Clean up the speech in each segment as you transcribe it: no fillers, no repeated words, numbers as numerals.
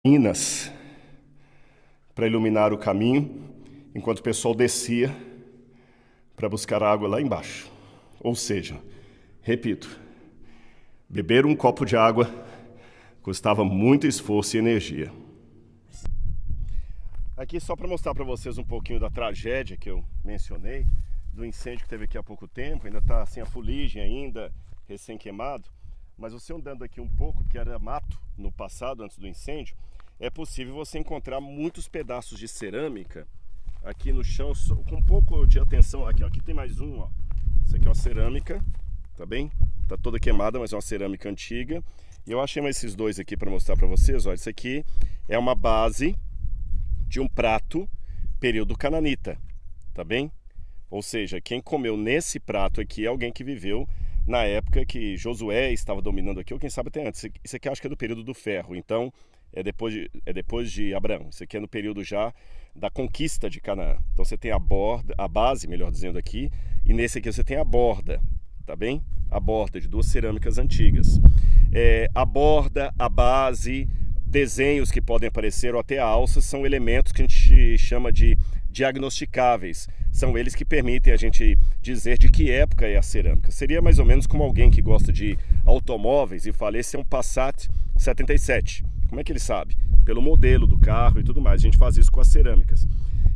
Minas para iluminar o caminho, enquanto o pessoal descia para buscar água lá embaixo. Ou seja, repito, beber um copo de água custava muito esforço e energia. Aqui só para mostrar para vocês um pouquinho da tragédia que eu mencionei, do incêndio que teve aqui há pouco tempo, ainda está assim a fuligem ainda, recém-queimado, mas você andando aqui um pouco, que era mato no passado, antes do incêndio, é possível você encontrar muitos pedaços de cerâmica aqui no chão, com um pouco de atenção. Aqui, ó, aqui tem mais um, ó. Isso aqui é uma cerâmica, tá bem? Tá toda queimada, mas é uma cerâmica antiga. E eu achei esses dois aqui para mostrar para vocês, ó. Isso aqui é uma base de um prato período cananita, tá bem? Ou seja, quem comeu nesse prato aqui é alguém que viveu na época que Josué estava dominando aqui, ou quem sabe até antes. Isso aqui acho que é do período do ferro, então é depois de Abraão. Isso aqui é no período já da conquista de Canaã. Então você tem a borda, a base, melhor dizendo aqui, e nesse aqui você tem a borda, tá bem? A borda de duas cerâmicas antigas. A borda, a base, desenhos que podem aparecer ou até a alça são elementos que a gente chama de diagnosticáveis. São eles que permitem a gente dizer de que época é a cerâmica. Seria mais ou menos como alguém que gosta de automóveis e fala, esse é um Passat 77. Como é que ele sabe? Pelo modelo do carro e tudo mais. A gente faz isso com as cerâmicas.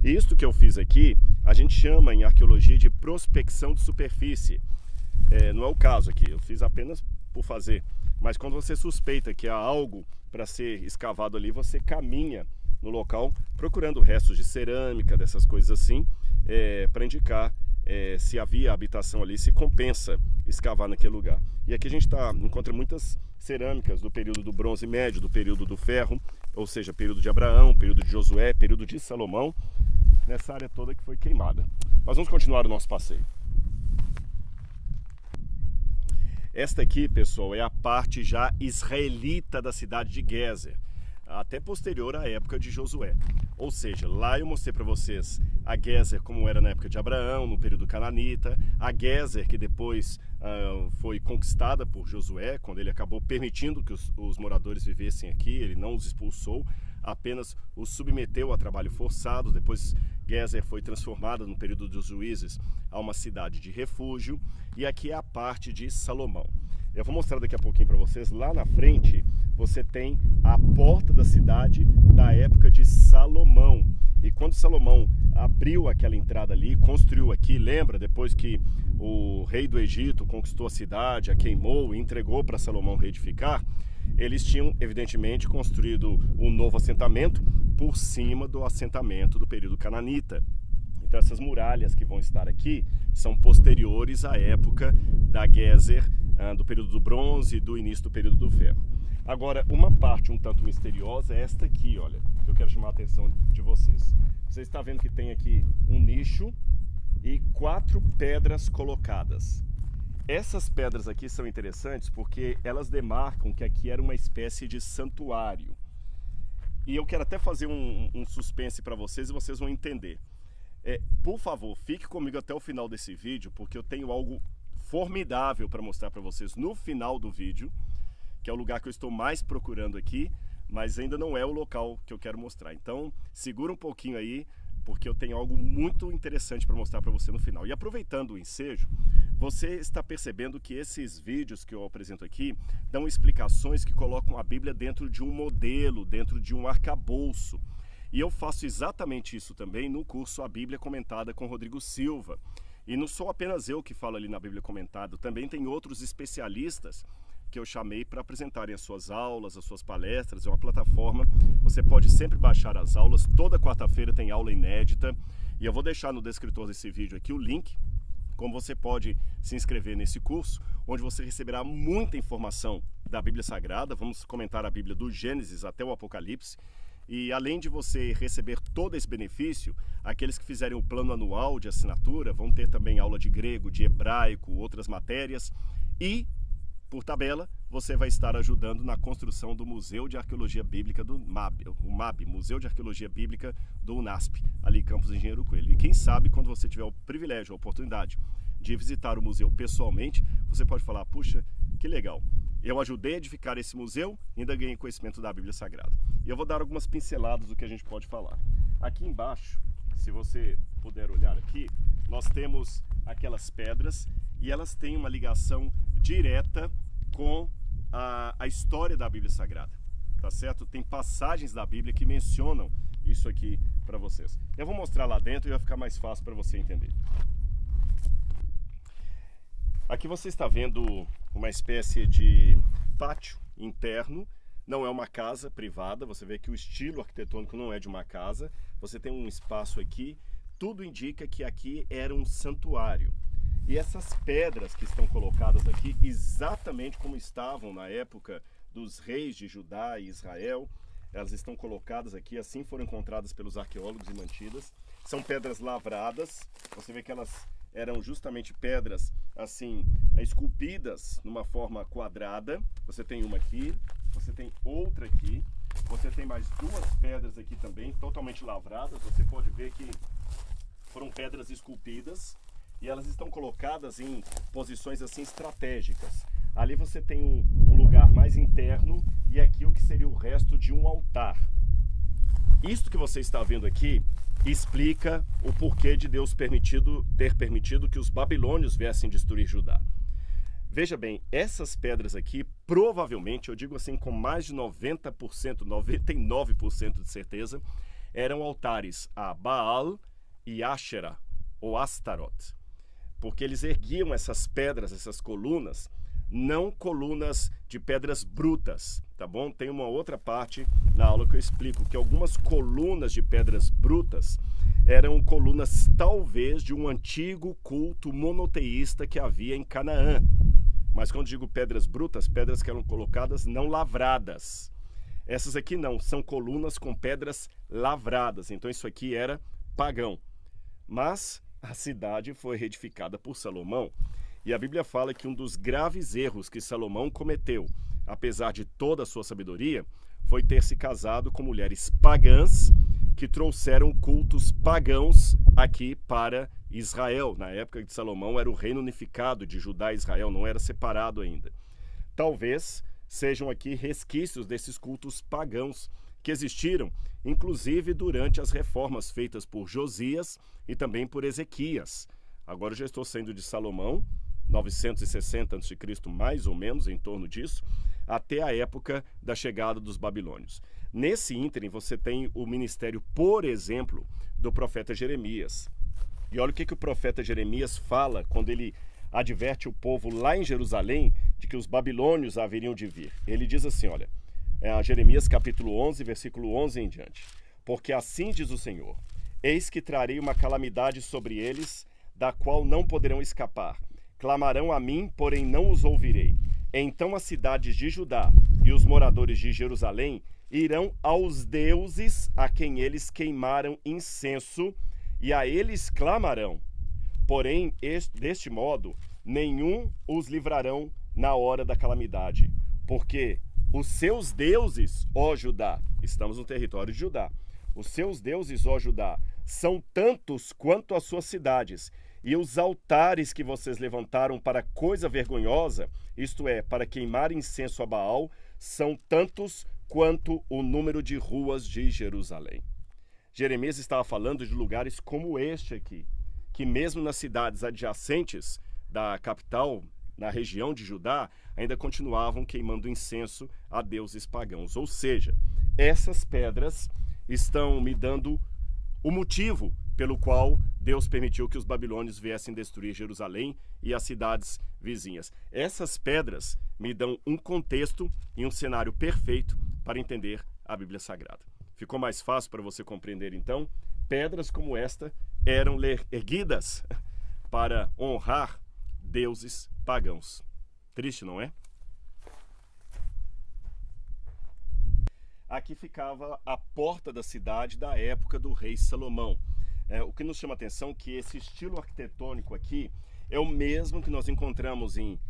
E isto que eu fiz aqui, a gente chama em arqueologia de prospecção de superfície. Não é o caso aqui, eu fiz apenas por fazer. Mas quando você suspeita que há algo para ser escavado ali, você caminha no local procurando restos de cerâmica, dessas coisas assim, para indicar se havia habitação ali, se compensa escavar naquele lugar. E aqui a gente encontra muitas cerâmicas do período do Bronze Médio, do período do Ferro, ou seja, período de Abraão, período de Josué, período de Salomão, nessa área toda que foi queimada. Mas vamos continuar o nosso passeio. Esta aqui, pessoal, é a parte já israelita da cidade de Gezer, até posterior à época de Josué. Ou seja, lá eu mostrei para vocês a Gezer como era na época de Abraão, no período cananita, a Gezer que depois foi conquistada por Josué, quando ele acabou permitindo que os moradores vivessem aqui, ele não os expulsou, apenas os submeteu a trabalho forçado. Depois Gezer foi transformada no período dos juízes a uma cidade de refúgio, e aqui é a parte de Salomão. Eu vou mostrar daqui a pouquinho para vocês. Lá na frente você tem a porta da cidade da época de Salomão. E quando Salomão abriu aquela entrada ali, construiu aqui, lembra? Depois que o rei do Egito conquistou a cidade, a queimou e entregou para Salomão reedificar, eles tinham evidentemente construído um novo assentamento por cima do assentamento do período cananita. Então essas muralhas que vão estar aqui são posteriores à época da Gezer, do período do bronze e do início do período do ferro. Agora, uma parte um tanto misteriosa é esta aqui, olha, que eu quero chamar a atenção de vocês. Você está vendo que tem aqui um nicho e 4 pedras colocadas. Essas pedras aqui são interessantes porque elas demarcam que aqui era uma espécie de santuário. E eu quero até fazer um suspense para vocês e vocês vão entender. Por favor, fique comigo até o final desse vídeo, porque eu tenho algo formidável para mostrar para vocês no final do vídeo, que é o lugar que eu estou mais procurando aqui, mas ainda não é o local que eu quero mostrar. Então, segura um pouquinho aí, porque eu tenho algo muito interessante para mostrar para você no final. E aproveitando o ensejo, você está percebendo que esses vídeos que eu apresento aqui dão explicações que colocam a Bíblia dentro de um modelo, dentro de um arcabouço. E eu faço exatamente isso também no curso A Bíblia Comentada com Rodrigo Silva. E não sou apenas eu que falo ali na Bíblia Comentada, também tem outros especialistas que eu chamei para apresentarem as suas aulas, as suas palestras. É uma plataforma, você pode sempre baixar as aulas, toda quarta-feira tem aula inédita, e eu vou deixar no descritor desse vídeo aqui o link, como você pode se inscrever nesse curso, onde você receberá muita informação da Bíblia Sagrada. Vamos comentar a Bíblia do Gênesis até o Apocalipse, e além de você receber todo esse benefício, aqueles que fizerem o plano anual de assinatura vão ter também aula de grego, de hebraico, outras matérias, e por tabela, você vai estar ajudando na construção do Museu de Arqueologia Bíblica do MAB, o MAB, Museu de Arqueologia Bíblica do UNASP, ali em Campos Engenheiro Coelho. E quem sabe, quando você tiver o privilégio, a oportunidade de visitar o museu pessoalmente, você pode falar, puxa, que legal, Eu ajudei a edificar esse museu e ainda ganhei conhecimento da Bíblia Sagrada. E eu vou dar algumas pinceladas do que a gente pode falar. Aqui embaixo, se você puder olhar aqui, nós temos aquelas pedras e elas têm uma ligação direta com a história da Bíblia Sagrada, tá certo? Tem passagens da Bíblia que mencionam isso aqui para vocês. Eu vou mostrar lá dentro e vai ficar mais fácil para você entender. Aqui você está vendo uma espécie de pátio interno, não é uma casa privada, você vê que o estilo arquitetônico não é de uma casa, você tem um espaço aqui, tudo indica que aqui era um santuário. E essas pedras que estão colocadas aqui, exatamente como estavam na época dos reis de Judá e Israel, elas estão colocadas aqui, assim foram encontradas pelos arqueólogos e mantidas. São pedras lavradas, você vê que elas eram justamente pedras assim, esculpidas numa forma quadrada. Você tem uma aqui, você tem outra aqui, você tem mais duas pedras aqui também, totalmente lavradas. Você pode ver que foram pedras esculpidas e elas estão colocadas em posições assim estratégicas. Ali você tem um lugar mais interno e aqui o que seria o resto de um altar. Isto que você está vendo aqui explica o porquê de Deus ter permitido que os babilônios viessem destruir Judá. Veja bem, essas pedras aqui, provavelmente, eu digo assim com mais de 90%, 99% de certeza, eram altares a Baal e Asherah, ou Astaroth. Porque eles erguiam essas pedras, essas colunas, não colunas de pedras brutas, tá bom? Tem uma outra parte na aula que eu explico que algumas colunas de pedras brutas eram colunas talvez de um antigo culto monoteísta que havia em Canaã. Mas quando digo pedras brutas, pedras que eram colocadas não lavradas. Essas aqui não, são colunas com pedras lavradas, então isso aqui era pagão. Mas a cidade foi reedificada por Salomão. E a Bíblia fala que um dos graves erros que Salomão cometeu, apesar de toda a sua sabedoria, foi ter se casado com mulheres pagãs que trouxeram cultos pagãos aqui para Israel. Na época de Salomão era o reino unificado de Judá e Israel, não era separado ainda. Talvez sejam aqui resquícios desses cultos pagãos que existiram, inclusive durante as reformas feitas por Josias e também por Ezequias. Agora eu já estou saindo de Salomão, 960 a.C., mais ou menos, em torno disso, até a época da chegada dos babilônios. Nesse ínterim, você tem o ministério, por exemplo, do profeta Jeremias. E olha o que o profeta Jeremias fala quando ele adverte o povo lá em Jerusalém de que os babilônios haveriam de vir. Ele diz assim, olha, Jeremias capítulo 11, versículo 11 em diante. Porque assim diz o Senhor, eis que trarei uma calamidade sobre eles, da qual não poderão escapar. Clamarão a mim, porém não os ouvirei. Então as cidades de Judá e os moradores de Jerusalém irão aos deuses a quem eles queimaram incenso, e a eles clamarão. Porém, deste modo, nenhum os livrarão na hora da calamidade. Porque os seus deuses, ó Judá, estamos no território de Judá, os seus deuses, ó Judá, são tantos quanto as suas cidades, e os altares que vocês levantaram para coisa vergonhosa, isto é, para queimar incenso a Baal, são tantos quanto o número de ruas de Jerusalém. Jeremias estava falando de lugares como este aqui, que mesmo nas cidades adjacentes da capital, na região de Judá, ainda continuavam queimando incenso a deuses pagãos. Ou seja, essas pedras estão me dando o motivo pelo qual Deus permitiu que os babilônios viessem destruir Jerusalém e as cidades vizinhas. Essas pedras me dão um contexto e um cenário perfeito para entender a Bíblia Sagrada. Ficou mais fácil para você compreender, então? Pedras como esta eram erguidas para honrar deuses pagãos. Triste, não é? Aqui ficava a porta da cidade da época do rei Salomão. O que nos chama a atenção é que esse estilo arquitetônico aqui é o mesmo que nós encontramos em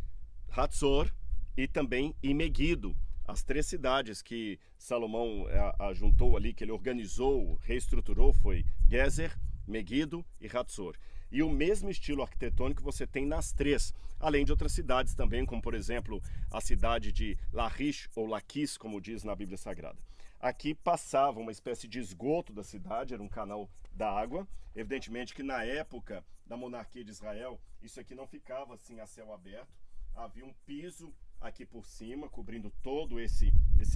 Hatzor e também em Meguido, as três cidades que Salomão ajuntou ali, que ele organizou, reestruturou, foi Gezer, Meguido e Hatzor. e o mesmo estilo arquitetônico você tem nas três, além de outras cidades também, como por exemplo a cidade de Lachish ou Laquis, como diz na Bíblia Sagrada. Aqui passava uma espécie de esgoto da cidade, era um canal da água. Evidentemente que na época da monarquia de Israel, isso aqui não ficava assim a céu aberto. Havia um piso aqui por cima, cobrindo todo esse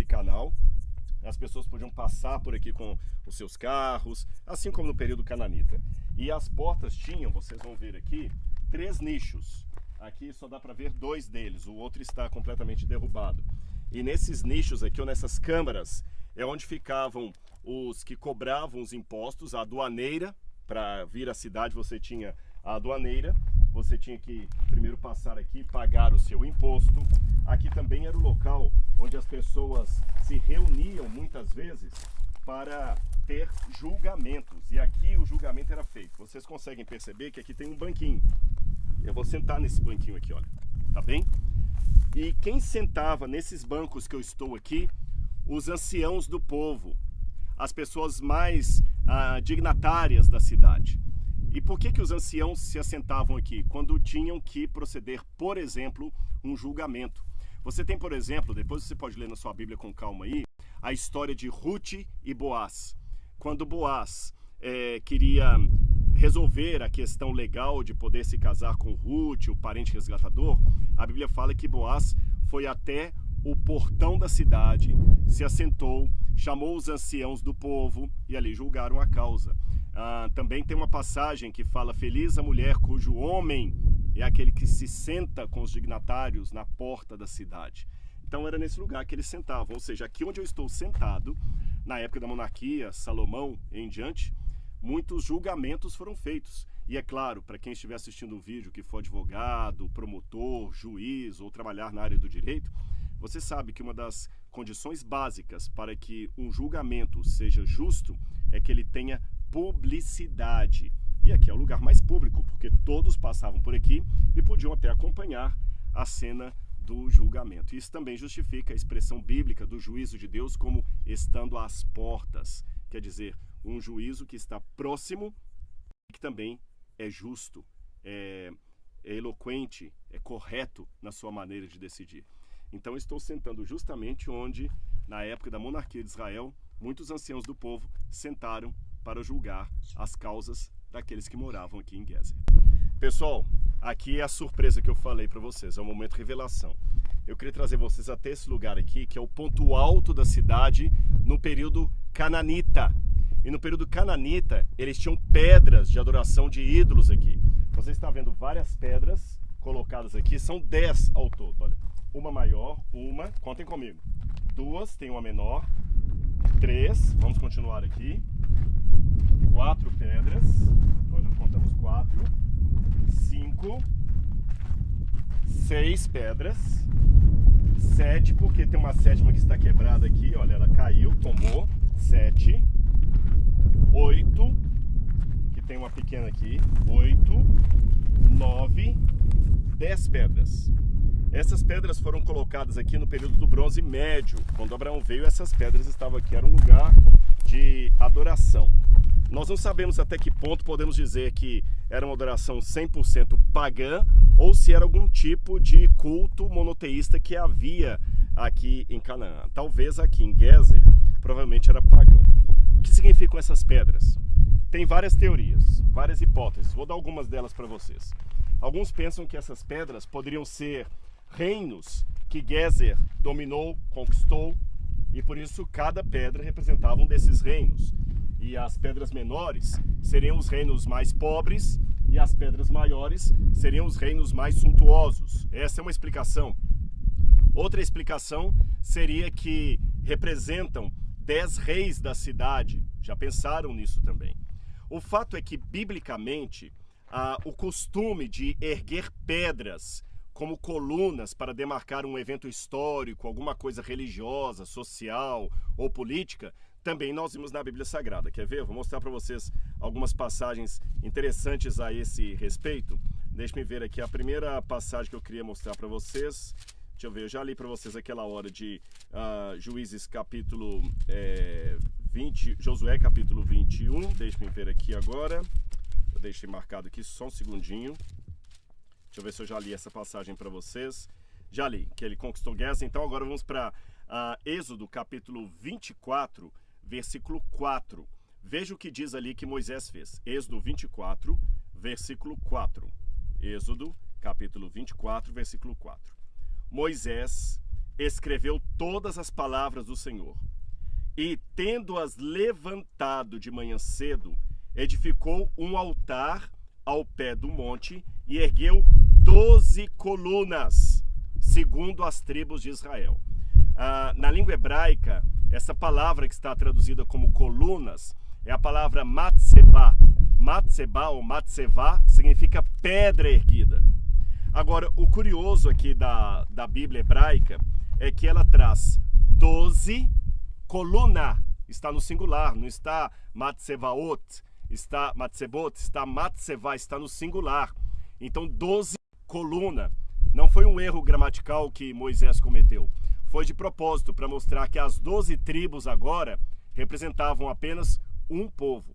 canal. As pessoas podiam passar por aqui com os seus carros, assim como no período cananita. E as portas tinham, vocês vão ver aqui, 3 nichos. Aqui só dá para ver 2 deles, o outro está completamente derrubado. E nesses nichos aqui, ou nessas câmaras, é onde ficavam os que cobravam os impostos, a aduaneira. Para vir à cidade você tinha a aduaneira, você tinha que primeiro passar aqui, pagar o seu imposto. Aqui também era o local onde as pessoas se reuniam muitas vezes para ter julgamentos. E aqui o julgamento era feito. Vocês conseguem perceber que aqui tem um banquinho. Eu vou sentar nesse banquinho aqui, olha. Tá bem? E quem sentava nesses bancos que eu estou aqui? Os anciãos do povo, as pessoas mais dignatárias da cidade. E por que os anciãos se assentavam aqui? Quando tinham que proceder, por exemplo, um julgamento. Você tem, por exemplo, depois você pode ler na sua Bíblia com calma aí, a história de Ruth e Boaz. Quando Boaz queria resolver a questão legal de poder se casar com Ruth, o parente resgatador, a Bíblia fala que Boaz foi até o portão da cidade, se assentou, chamou os anciãos do povo e ali julgaram a causa. Também tem uma passagem que fala: feliz a mulher cujo homem é aquele que se senta com os dignatários na porta da cidade. Então era nesse lugar que eles sentavam, ou seja, aqui onde eu estou sentado, na época da monarquia, Salomão em diante, muitos julgamentos foram feitos. E é claro, para quem estiver assistindo o vídeo que for advogado, promotor, juiz ou trabalhar na área do direito, você sabe que uma das condições básicas para que um julgamento seja justo é que ele tenha publicidade. E aqui é o lugar mais público, porque todos passavam por aqui e podiam até acompanhar a cena do julgamento. Isso também justifica a expressão bíblica do juízo de Deus como estando às portas. Quer dizer, um juízo que está próximo e que também é justo, é eloquente, é correto na sua maneira de decidir. Então eu estou sentando justamente onde, na época da monarquia de Israel, muitos anciãos do povo sentaram para julgar as causas daqueles que moravam aqui em Gezer. Pessoal, aqui é a surpresa que eu falei para vocês, é o momento revelação. Eu queria trazer vocês até esse lugar aqui, que é o ponto alto da cidade no período cananita. E no período cananita, eles tinham pedras de adoração de ídolos aqui. Você está vendo várias pedras colocadas aqui, são 10 ao todo, olha. Uma maior, contem comigo. 2, tem uma menor. 3, vamos continuar aqui. 4 pedras, nós já contamos 4. 5, 6 pedras. 7, porque tem uma sétima que está quebrada aqui, olha, ela caiu, tombou. 7. 8, que tem uma pequena aqui. 8, 9, 10 pedras. Essas pedras foram colocadas aqui no período do Bronze Médio. Quando Abraão veio, essas pedras estavam aqui, era um lugar de adoração. Nós não sabemos até que ponto podemos dizer que era uma adoração 100% pagã ou se era algum tipo de culto monoteísta que havia aqui em Canaã. Talvez aqui em Gezer, provavelmente era pagão. O que significam essas pedras? Tem várias teorias, várias hipóteses. Vou dar algumas delas para vocês. Alguns pensam que essas pedras poderiam ser reinos que Gezer dominou, conquistou, e por isso cada pedra representava um desses reinos. E as pedras menores seriam os reinos mais pobres e as pedras maiores seriam os reinos mais suntuosos. Essa é uma explicação. Outra explicação seria que representam 10 reis da cidade. Já pensaram nisso também? O fato é que, biblicamente, o costume de erguer pedras como colunas para demarcar um evento histórico, alguma coisa religiosa, social ou política, também nós vimos na Bíblia Sagrada. Quer ver? Eu vou mostrar para vocês algumas passagens interessantes a esse respeito. Deixe-me ver aqui a primeira passagem que eu queria mostrar para vocês. Deixa eu ver, eu já li para vocês aquela hora de Juízes capítulo 20, Josué capítulo 21. Deixe-me ver aqui agora. Eu deixei marcado aqui só um segundinho. Deixa eu ver se eu já li essa passagem para vocês. Já li, que ele conquistou Gezer. Então agora vamos para Êxodo capítulo 24, versículo 4. Veja o que diz ali que Moisés fez. Êxodo 24, versículo 4. Êxodo capítulo 24, versículo 4. Moisés escreveu todas as palavras do Senhor e, tendo-as levantado de manhã cedo, edificou um altar ao pé do monte e ergueu 12 colunas, segundo as tribos de Israel. Na língua hebraica, essa palavra que está traduzida como colunas é a palavra matsebá. Matsebá ou matsevá significa pedra erguida. Agora, o curioso aqui da Bíblia hebraica é que ela traz 12 coluna, está no singular, não está matsevaot, está matsebot, está matsevá, está no singular. Então 12 coluna. Não foi um erro gramatical que Moisés cometeu. Foi de propósito para mostrar que as 12 tribos agora representavam apenas um povo.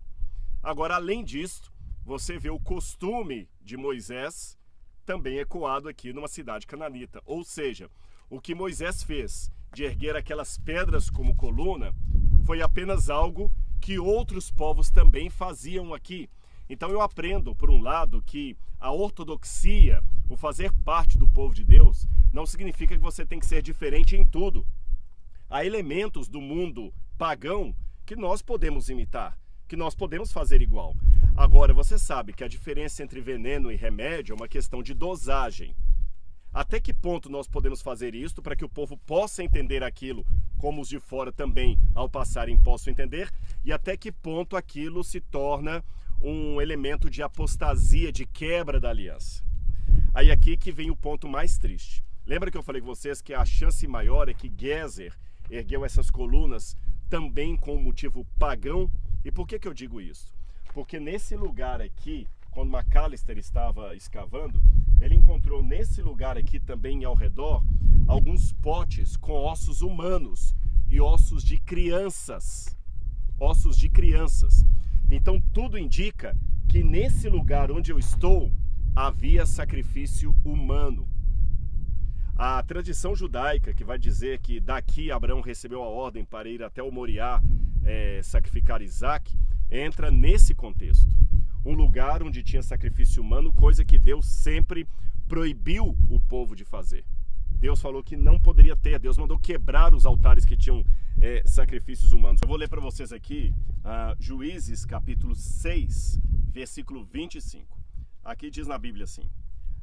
Agora, além disso, você vê o costume de Moisés também ecoado aqui numa cidade cananita. Ou seja, o que Moisés fez de erguer aquelas pedras como coluna foi apenas algo que outros povos também faziam aqui. Então eu aprendo, por um lado, que a ortodoxia, o fazer parte do povo de Deus, não significa que você tem que ser diferente em tudo. Há elementos do mundo pagão que nós podemos imitar, que nós podemos fazer igual. Agora, você sabe que a diferença entre veneno e remédio é uma questão de dosagem. Até que ponto nós podemos fazer isto para que o povo possa entender aquilo, como os de fora também, ao passarem, possam entender, e até que ponto aquilo se torna um elemento de apostasia, de quebra da aliança. Aí aqui que vem o ponto mais triste. Lembra que eu falei com vocês que a chance maior é que Gezer ergueu essas colunas também com um motivo pagão? E por que eu digo isso? Porque nesse lugar aqui, quando Macalister estava escavando, ele encontrou nesse lugar aqui também ao redor alguns potes com ossos humanos e ossos de crianças. Ossos de crianças. Então tudo indica que nesse lugar onde eu estou havia sacrifício humano. A tradição judaica que vai dizer que daqui Abraão recebeu a ordem para ir até o Moriá sacrificar Isaac, entra nesse contexto. Um lugar onde tinha sacrifício humano, coisa que Deus sempre proibiu o povo de fazer. Deus falou que não poderia ter, Deus mandou quebrar os altares que tinham sacrifícios humanos. Eu vou ler para vocês aqui Juízes capítulo 6, versículo 25. Aqui diz na Bíblia assim: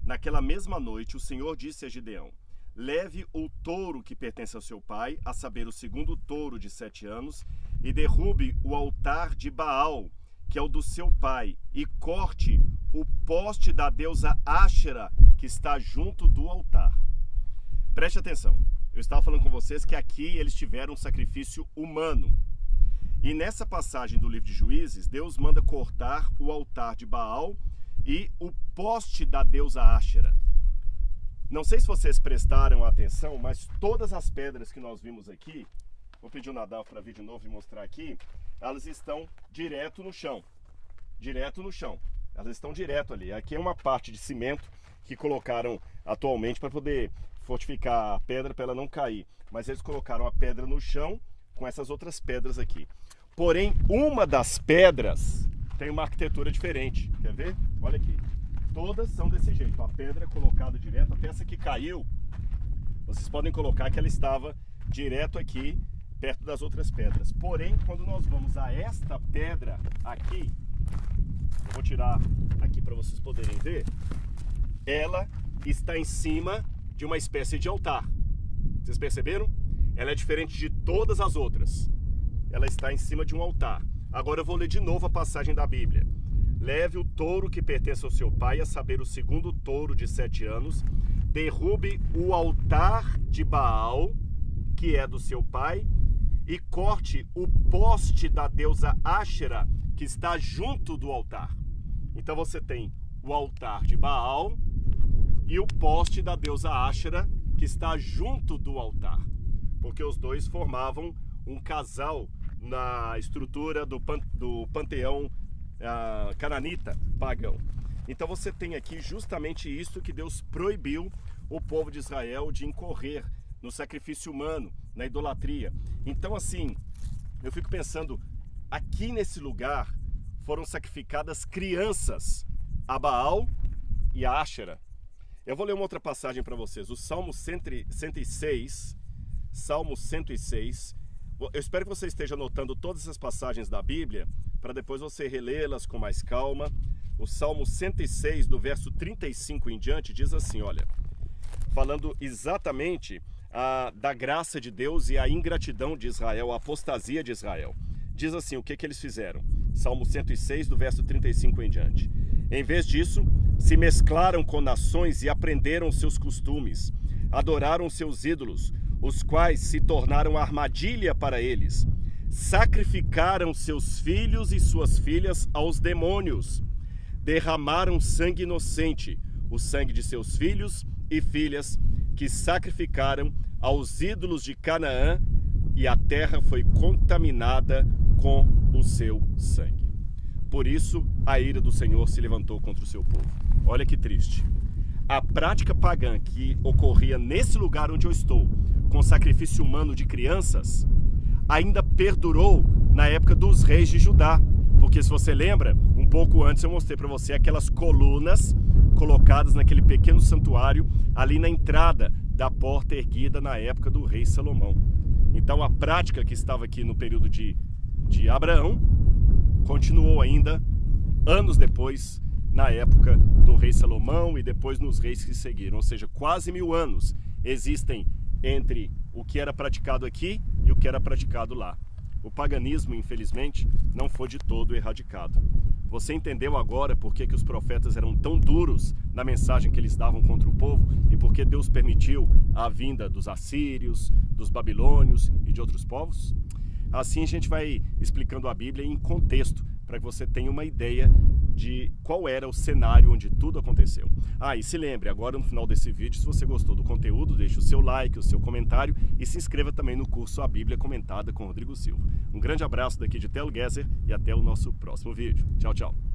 naquela mesma noite o Senhor disse a Gideão: leve o touro que pertence ao seu pai, a saber, o segundo touro de 7 anos, e derrube o altar de Baal, que é o do seu pai, e corte o poste da deusa Áshera, que está junto do altar. Preste atenção, eu estava falando com vocês que aqui eles tiveram um sacrifício humano. E nessa passagem do livro de Juízes, Deus manda cortar o altar de Baal e o poste da deusa Áshera. Não sei se vocês prestaram atenção, mas todas as pedras que nós vimos aqui, vou pedir o Nadav para vir de novo e mostrar aqui, elas estão direto no chão. Direto no chão. Elas estão direto ali. Aqui é uma parte de cimento que colocaram atualmente para poder fortificar a pedra para ela não cair. Mas eles colocaram a pedra no chão com essas outras pedras aqui. Porém, uma das pedras tem uma arquitetura diferente. Quer ver? Olha aqui. Todas são desse jeito. A pedra é colocada direto. Até essa que caiu, vocês podem colocar que ela estava direto aqui, perto das outras pedras. Porém, quando nós vamos a esta pedra aqui, eu vou tirar aqui para vocês poderem ver, ela está em cima de uma espécie de altar. Vocês perceberam? Ela é diferente de todas as outras. Ela está em cima de um altar. Agora eu vou ler de novo a passagem da Bíblia. Leve o touro que pertence ao seu pai, a saber, o segundo touro de 7 anos, derrube o altar de Baal, que é do seu pai, e corte o poste da deusa Áshera, que está junto do altar. Então você tem o altar de Baal e o poste da deusa Áshera, que está junto do altar, porque os dois formavam um casal na estrutura do panteão cananita pagão. Então você tem aqui justamente isso que Deus proibiu o povo de Israel de incorrer no sacrifício humano, na idolatria. Então assim, eu fico pensando, aqui nesse lugar foram sacrificadas crianças a Baal e a Áxera. Eu vou ler uma outra passagem para vocês, o Salmo 106, Salmo 106. Eu espero que você esteja anotando todas essas passagens da Bíblia, para depois você relê-las com mais calma. O Salmo 106, do verso 35 em diante, diz assim, olha, falando exatamente da graça de Deus e a ingratidão de Israel, a apostasia de Israel. Diz assim, o que eles fizeram? Salmo 106, do verso 35 em diante. Em vez disso, se mesclaram com nações e aprenderam seus costumes, adoraram seus ídolos, os quais se tornaram armadilha para eles. Sacrificaram seus filhos e suas filhas aos demônios. Derramaram sangue inocente, o sangue de seus filhos e filhas, que sacrificaram aos ídolos de Canaã, e a terra foi contaminada com o seu sangue. Por isso, a ira do Senhor se levantou contra o seu povo. Olha que triste. A prática pagã que ocorria nesse lugar onde eu estou, com sacrifício humano de crianças, ainda perdurou na época dos reis de Judá. Porque se você lembra, um pouco antes eu mostrei para você aquelas colunas colocadas naquele pequeno santuário ali na entrada da porta erguida na época do rei Salomão. Então a prática que estava aqui no período de Abraão continuou ainda anos depois, na época do rei Salomão e depois nos reis que seguiram. Ou seja, quase 1000 anos existem entre o que era praticado aqui e o que era praticado lá. O paganismo, infelizmente, não foi de todo erradicado. Você entendeu agora por que os profetas eram tão duros na mensagem que eles davam contra o povo e por que Deus permitiu a vinda dos assírios, dos babilônios e de outros povos? Assim a gente vai explicando a Bíblia em contexto, para que você tenha uma ideia de qual era o cenário onde tudo aconteceu. E se lembre, agora no final desse vídeo, se você gostou do conteúdo, deixe o seu like, o seu comentário e se inscreva também no curso A Bíblia Comentada com Rodrigo Silva. Um grande abraço daqui de Telo Gezer e até o nosso próximo vídeo. Tchau, tchau.